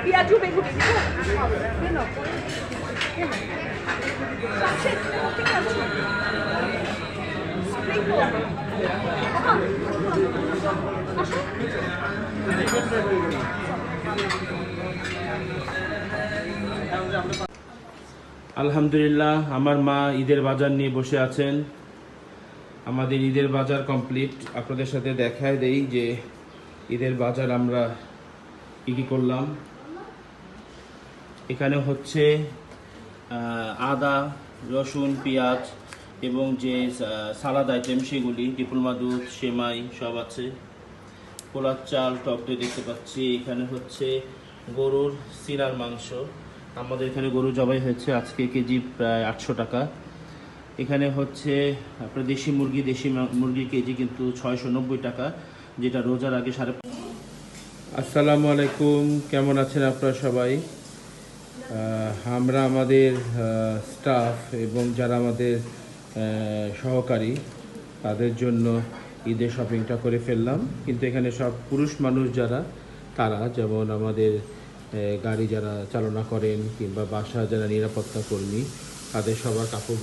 পেঁয়াজু বেগুনি দিব কেন আচ্ছা ঠিক আছে আলহামদুলিল্লাহ আমার মা ঈদের বাজার নিয়ে বসে আছেন। আমাদের ঈদের বাজার কমপ্লিট। আপনাদের সাথে দেখায় দেই যে ঈদের বাজার আমরা কী কী করলাম। এখানে হচ্ছে আদা, রসুন, পেঁয়াজ এবং যে সালাদ আইটেম সেগুলি, ডিপ্লোমা দুধ, সেমাই সব আছে। পোলার চাল, টক দই দেখতে পাচ্ছি। এখানে হচ্ছে গরুর সিনার মাংস। আমাদের এখানে গরু জবাই হয়েছে আজকে, কেজি প্রায় 800 টাকা। এখানে হচ্ছে আপনার দেশি মুরগি কেজি কিন্তু 690 টাকা, যেটা রোজার আগে আসসালামু আলাইকুম, কেমন আছেন আপনারা সবাই? আমরা আমাদের স্টাফ এবং যারা আমাদের সহকারী তাদের জন্য ঈদের শপিংটা করে ফেললাম। কিন্তু এখানে সব পুরুষ মানুষ যারা, তারা যেমন আমাদের গাড়ি যারা চালনা করেন কিংবা বাসা যারা নিরাপত্তা কর্মী, তাদের সবার কাপড়